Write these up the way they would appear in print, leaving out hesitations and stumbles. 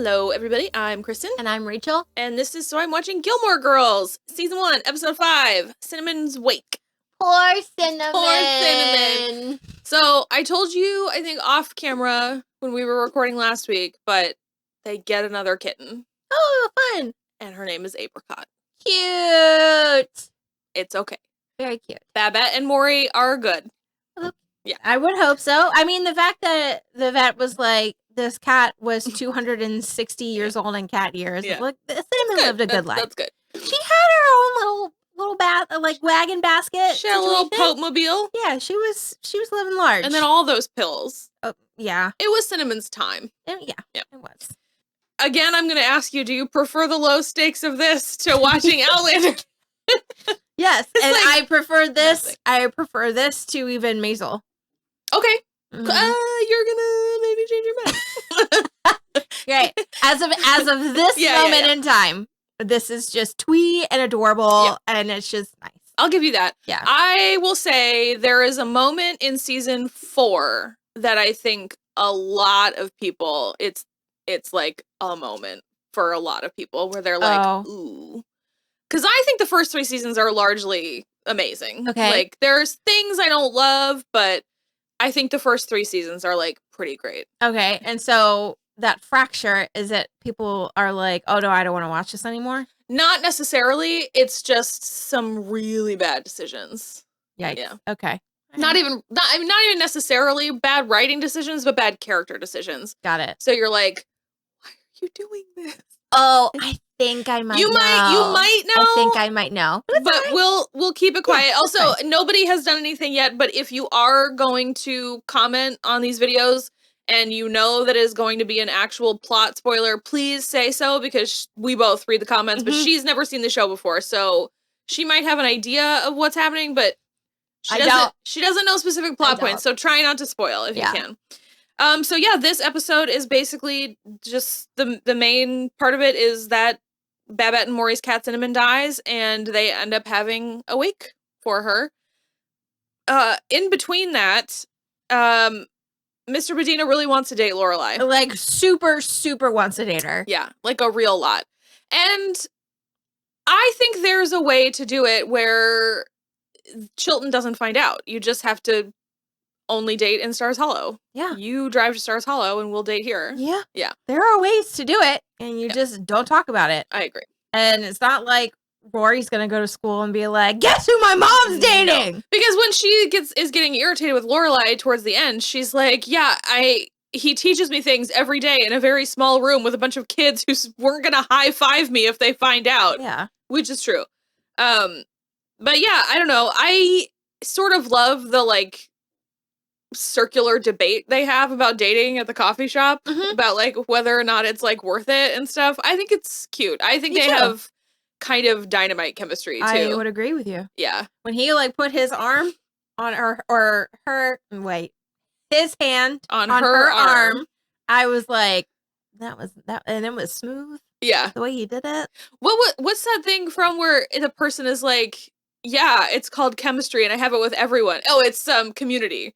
Hello, everybody. I'm Kristen. And I'm Rachel. And this is So I'm Watching Gilmore Girls, Season 1, Episode 5, Cinnamon's Wake. Poor Cinnamon. Poor Cinnamon. So, I told you, I think, off camera when we were recording last week, but they get another kitten. Oh, fun. And her name is Apricot. Cute. It's okay. Very cute. Babette and Maury are good. Yeah. I would hope so. I mean, the fact that the vet was like, this cat was 260 years old in cat years. Yeah. Look, Cinnamon lived a good life. That's good. She had her own little wagon basket. She had a little Pope-mobile. Yeah, she was living large. And then all those pills. Oh, yeah. It was Cinnamon's time. Yeah, it was. Again, I'm going to ask you, do you prefer the low stakes of this to watching Outlander? Yes, and like I prefer this. nothing. I prefer this to even Maisel. Okay. Mm-hmm. You're gonna maybe change your mind. Right. As of this moment in time, this is just twee and adorable, and it's just nice. I'll give you that. Yeah. I will say there is a moment in season 4 that I think a lot of people, it's like a moment for a lot of people where they're like, ooh. Because I think the first 3 seasons are largely amazing. Okay. Like, there's things I don't love, but I think the first 3 seasons are, like, pretty great. Okay, and so that fracture is that people are like, oh, no, I don't want to watch this anymore? Not necessarily. It's just some really bad decisions. Yikes. Yeah. Okay. Not even necessarily bad writing decisions, but bad character decisions. Got it. So you're like, why are you doing this? Oh, I think I might You might know. I think I might know. But we'll keep it quiet. Yeah, also, nobody has done anything yet, but if you are going to comment on these videos and you know that it is going to be an actual plot spoiler, please say so, because we both read the comments, but she's never seen the show before, so she might have an idea of what's happening, but she doesn't know specific plot points, so try not to spoil if you can. So yeah, this episode is basically just the main part of it is that Babette and Maury's cat Cinnamon dies, and they end up having a wake for her. In between that, Mr. Medina really wants to date Lorelai. Like, super, super wants to date her. Yeah, like a real lot. And I think there's a way to do it where Chilton doesn't find out. You just have to only date in Stars Hollow. Yeah. You drive to Stars Hollow and we'll date here. Yeah. Yeah. There are ways to do it, and you just don't talk about it. I agree. And it's not like Rory's going to go to school and be like, guess who my mom's dating? No. Because when she is getting irritated with Lorelai towards the end, she's like, yeah, he teaches me things every day in a very small room with a bunch of kids who weren't going to high five me if they find out. Yeah. Which is true. But yeah, I don't know. I sort of love the, like, circular debate they have about dating at the coffee shop about, like, whether or not it's, like, worth it and stuff. I think it's cute. I think they have kind of dynamite chemistry, too. I would agree with you. Yeah. When he, like, put his arm on his hand on her arm, I was like, that, and it was smooth. Yeah. The way he did it. What's that thing from where the person is like, yeah, it's called chemistry and I have it with everyone. Oh, it's Community.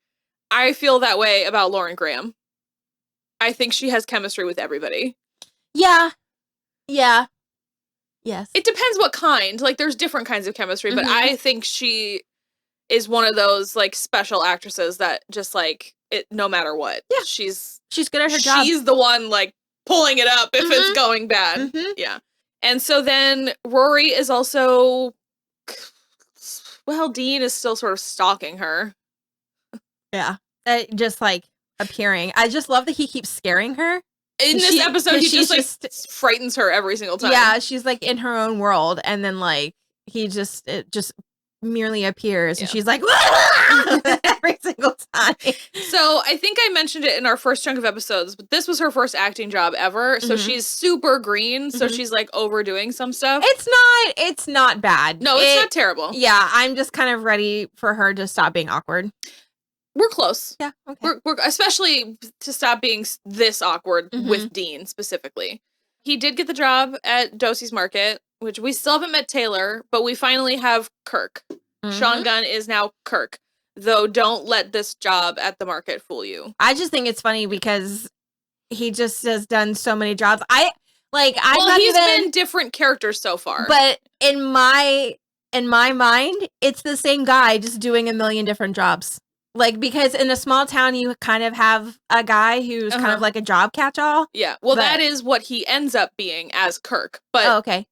I feel that way about Lauren Graham. I think she has chemistry with everybody. Yeah. Yeah. Yes. It depends what kind. Like, there's different kinds of chemistry, but I think she is one of those, like, special actresses that just, like, it no matter what. Yeah. She's good at her job. She's the one, like, pulling it up if it's going bad. Yeah. And so then Rory is also, well, Dean is still sort of stalking her. Yeah. Just, like, appearing. I just love that he keeps scaring her. In this episode, he just frightens her every single time. Yeah, she's, like, in her own world, and then, like, it just merely appears, and she's like, every single time. So, I think I mentioned it in our first chunk of episodes, but this was her first acting job ever, so she's super green, so she's, like, overdoing some stuff. It's not bad. No, it's not terrible. Yeah, I'm just kind of ready for her to stop being awkward. We're close. Yeah, okay. We're especially to stop being this awkward with Dean specifically. He did get the job at Dosey's Market, which we still haven't met Taylor, but we finally have Kirk. Sean Gunn is now Kirk. Though don't let this job at the market fool you. I just think it's funny because he just has done so many jobs. He's been different characters so far. But in my mind, it's the same guy just doing a million different jobs. Like, because in a small town, you kind of have a guy who's kind of like a job catch-all. Yeah. Well, that is what he ends up being as Kirk. But okay.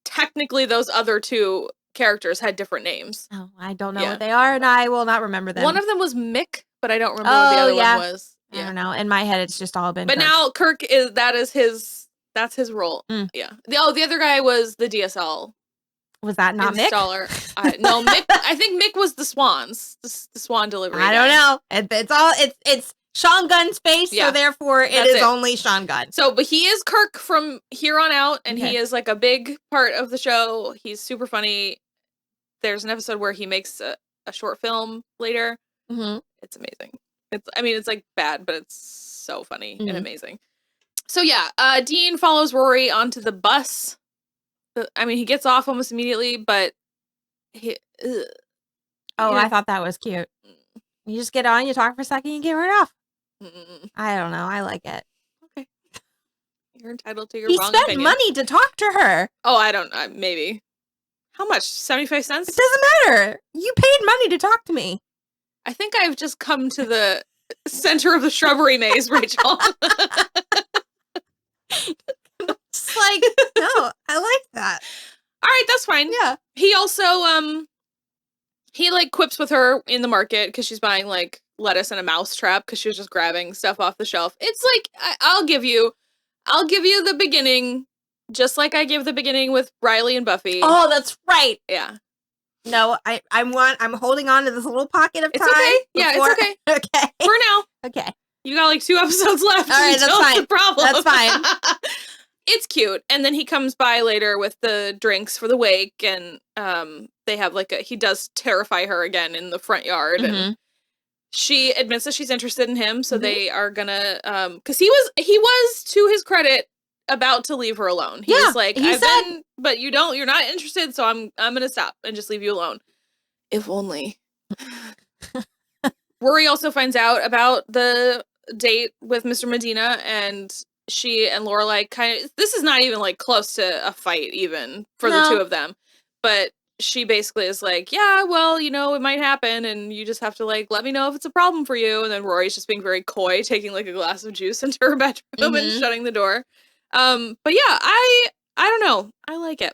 Technically, those other two characters had different names. Oh, I don't know what they are, and I will not remember them. One of them was Mick, but I don't remember what the other one was. Yeah. I don't know. In my head, it's just all been But Kirk. now Kirk that's his role. Yeah. The other guy was the DSL. Was that not installer. Mick? No, Mick. I think Mick was the Swans, the Swan delivery. I don't know. It's Sean Gunn's face, so therefore it is only Sean Gunn. So, but he is Kirk from here on out, and he is like a big part of the show. He's super funny. There's an episode where he makes a short film later. Mm-hmm. It's amazing. It's like bad, but it's so funny and amazing. So yeah, Dean follows Rory onto the bus. He gets off almost immediately, but I thought that was cute. You just get on, you talk for a second, you get right off. I don't know. I like it. Okay. You're entitled to your wrong opinion. He spent money to talk to her. Oh, I don't maybe. How much? 75 cents? It doesn't matter. You paid money to talk to me. I think I've just come to the center of the shrubbery maze, Rachel. It's like, no, I like that. All right, that's fine. Yeah. He also, he like quips with her in the market because she's buying like lettuce and a mouse trap because she was just grabbing stuff off the shelf. It's like, I'll give you the beginning, just like I give the beginning with Riley and Buffy. Oh, that's right. Yeah. No, I'm holding on to this little pocket of time. It's okay. Yeah, it's okay. Okay. For now. Okay. You got like 2 episodes left. All right, that's fine. The problem. That's fine. It's cute. And then he comes by later with the drinks for the wake, and they have like he does terrify her again in the front yard, and she admits that she's interested in him, so they are gonna because he was to his credit about to leave her alone. He was like, but you're not interested, so I'm gonna stop and just leave you alone. If only. Rory also finds out about the date with Mr. Medina, and she and Lorelai this is not even like close to a fight even for the two of them, but she basically is like, yeah, well, it might happen, and you just have to like let me know if it's a problem for you. And then Rory's just being very coy, taking like a glass of juice into her bedroom and shutting the door. But yeah, I don't know, I like it.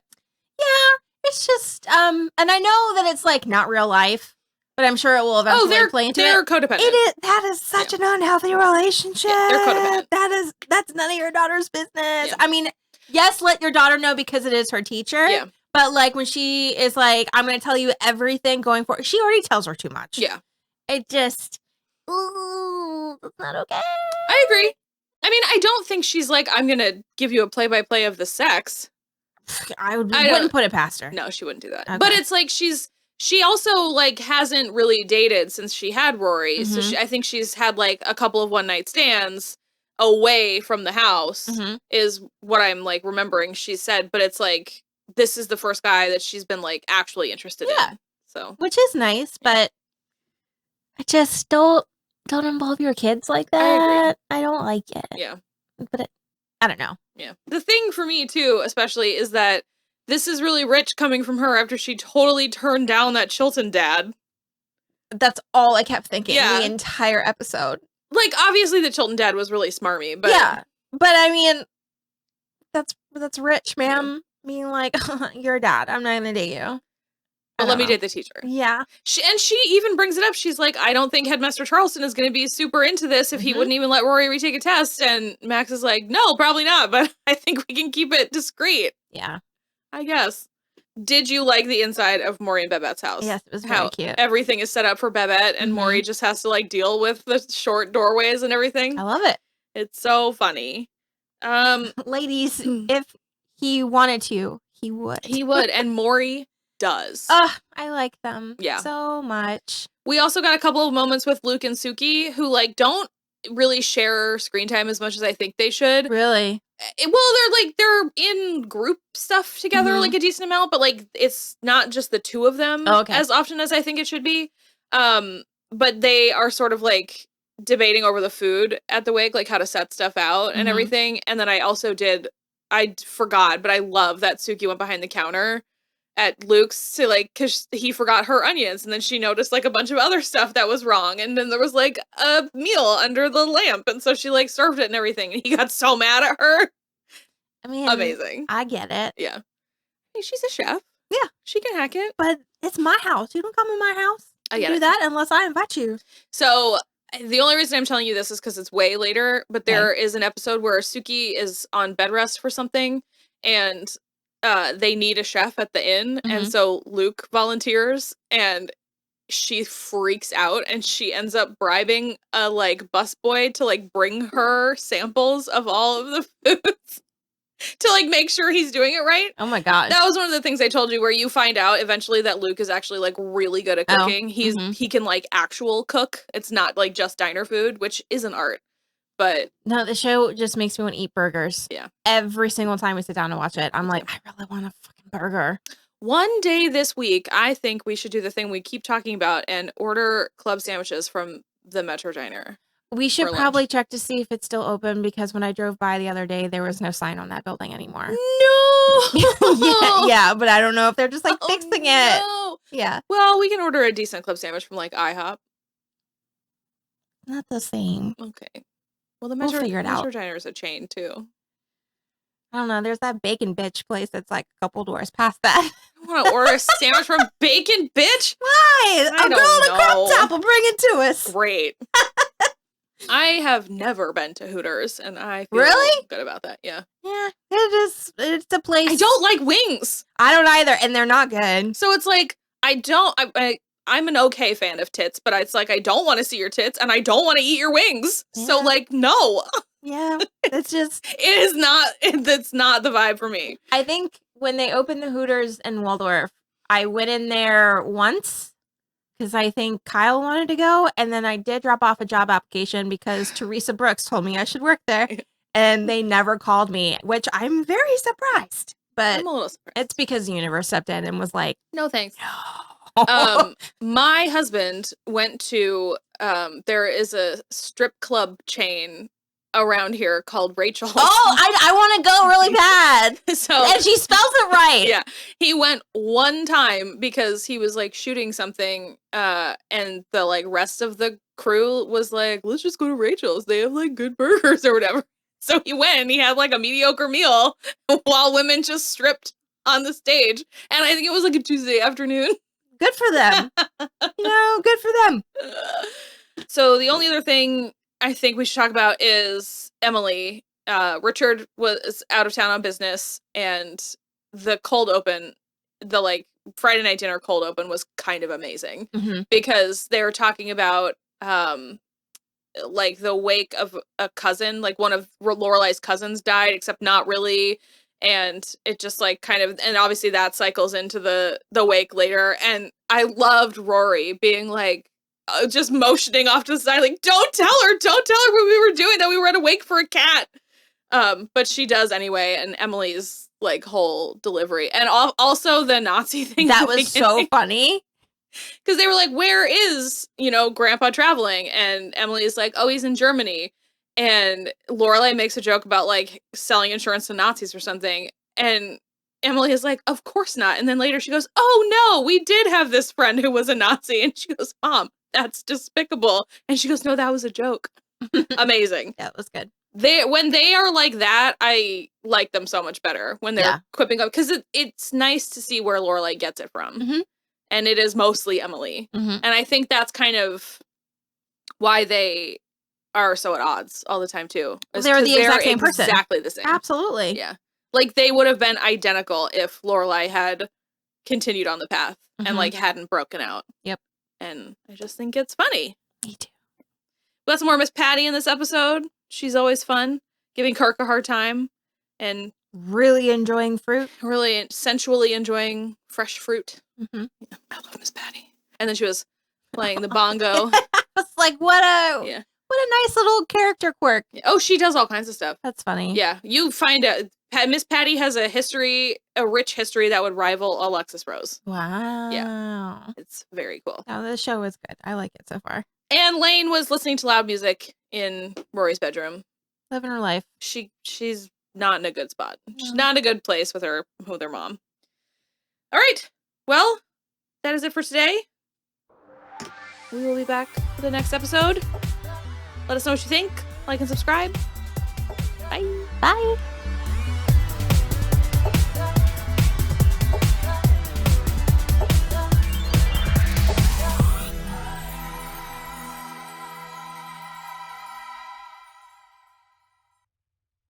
Yeah, it's just and I know that it's like not real life, but I'm sure it will eventually play into it. They're codependent. That is such an unhealthy relationship. Yeah, they're codependent. That's none of your daughter's business. Yeah. I mean, yes, let your daughter know because it is her teacher. Yeah. But like when she is like, I'm going to tell you everything going forward, she already tells her too much. Yeah. It just, that's not okay. I agree. I don't think she's like, I'm going to give you a play-by-play of the sex. I wouldn't put it past her. No, she wouldn't do that. Okay. But it's like she also like hasn't really dated since she had Rory. So I think she's had like a couple of one-night stands away from the house is what I'm like remembering she said. But it's like, this is the first guy that she's been like actually interested in. So, which is nice, but I just don't involve your kids like that. I don't like it. Yeah. But I don't know. Yeah. The thing for me too, especially, is that this is really rich coming from her after she totally turned down that Chilton dad. That's all I kept thinking the entire episode. Like, obviously the Chilton dad was really smarmy, but yeah. But I mean, that's rich, ma'am. Yeah. Being like, you're a dad. I'm not gonna date you. But let me date the teacher. Yeah. She even brings it up. She's like, I don't think Headmaster Charleston is going to be super into this if he wouldn't even let Rory retake a test. And Max is like, no, probably not. But I think we can keep it discreet. Yeah. I guess. Did you like the inside of Maury and Babette's house? Yes, it was very cute. Everything is set up for Babette, and Maury just has to like deal with the short doorways and everything. I love it. It's so funny. Ladies, if he wanted to, he would. He would, and Maury does. I like them so much. We also got a couple of moments with Luke and Suki, who like don't really share screen time as much as I think they should. Really? Well, they're in group stuff together like a decent amount, but like it's not just the two of them as often as I think it should be. But they are sort of like debating over the food at the wake, like how to set stuff out and everything. And then I forgot, but I love that Suki went behind the counter at Luke's to like, cause he forgot her onions, and then she noticed like a bunch of other stuff that was wrong, and then there was like a meal under the lamp, and so she like served it and everything, and he got so mad at her. I mean, amazing. I get it. Yeah. Hey, she's a chef. Yeah. She can hack it. But it's my house. You don't come in my house. I get do it. that unless I invite you. So the only reason I'm telling you this is because it's way later, but there is an episode where Suki is on bed rest for something, and they need a chef at the inn, and so Luke volunteers, and she freaks out, and she ends up bribing a like busboy to like bring her samples of all of the foods to like make sure he's doing it right. Oh my gosh. That was one of the things I told you, where you find out eventually that Luke is actually like really good at cooking. He can like actual cook. It's not like just diner food, which is an art. But no, the show just makes me want to eat burgers. Yeah. Every single time we sit down and watch it, I'm like, I really want a fucking burger. One day this week, I think we should do the thing we keep talking about and order club sandwiches from the Metro Diner. We should probably check to see if it's still open, because when I drove by the other day, there was no sign on that building anymore. No! yeah, but I don't know if they're just like fixing it. Yeah. Well, we can order a decent club sandwich from like IHOP. Not the same. Okay. Well, the Metro Diner is a chain too. I don't know. There's that Bacon Bitch place that's like a couple doors past that. I want to order a sandwich from Bacon Bitch? Why? A girl in a crop top will bring it to us. Great. I have never been to Hooters, and I feel good about that. Yeah. Yeah, it's a place. I don't like wings. I don't either, and they're not good. So it's like, I'm an okay fan of tits, but it's like, I don't want to see your tits, and I don't want to eat your wings. Yeah. So like, no. Yeah, it's just. That's not the vibe for me. I think when they opened the Hooters in Waldorf, I went in there once, because I think Kyle wanted to go, and then I did drop off a job application because Teresa Brooks told me I should work there, and they never called me, which I'm very surprised. But I'm a little surprised. It's because the universe stepped in and was like, no thanks. No. My husband went to, there is a strip club chain around here called Rachel's. Oh, I want to go really bad. And she spells it right. Yeah. He went one time because he was like shooting something, and the like rest of the crew was like, let's just go to Rachel's. They have like good burgers or whatever. So he went and he had like a mediocre meal while women just stripped on the stage. And I think it was like a Tuesday afternoon. Good for them. Good for them. So the only other thing I think we should talk about is Emily. Richard was out of town on business, and the cold open, the like Friday night dinner cold open, was kind of amazing because they were talking about like the wake of a cousin, like one of Lorelai's cousins died, except not really. And it just like kind of, and obviously that cycles into the wake later. And I loved Rory being like, just motioning off to the side, like, don't tell her what we were doing, that we were at a wake for a cat. But she does anyway, and Emily's like whole delivery, and also the Nazi thing. That was so funny. Because they were like, where is, Grandpa traveling? And Emily is like, oh, he's in Germany. And Lorelai makes a joke about like selling insurance to Nazis or something. And Emily is like, of course not. And then later she goes, oh no, we did have this friend who was a Nazi. And she goes, Mom, that's despicable. And she goes, no, that was a joke. Amazing. That was good. When they are like that, I like them so much better when they're quipping up, because it's nice to see where Lorelai gets it from. And it is mostly Emily. And I think that's kind of why they are so at odds all the time too. They're the exact same person. Exactly the same. Absolutely. Yeah. Like they would have been identical if Lorelai had continued on the path and like hadn't broken out. Yep. And I just think it's funny. Me too. We got some more Miss Patty in this episode. She's always fun, giving Kirk a hard time and really enjoying fruit. Really sensually enjoying fresh fruit. Yeah, I love Miss Patty. And then she was playing the bongo. It's like, what a nice little character quirk. Oh, she does all kinds of stuff. That's funny. Yeah, you find out Miss Patty has a rich history that would rival Alexis Rose. Wow. Yeah, it's very cool. Oh, the show is good. I like it so far. And Lane was listening to loud music in Rory's bedroom. Living her life. She's not in a good spot. She's not in a good place with her mom. All right. Well, that is it for today. We will be back for the next episode. Let us know what you think. Like and subscribe. Bye. Bye.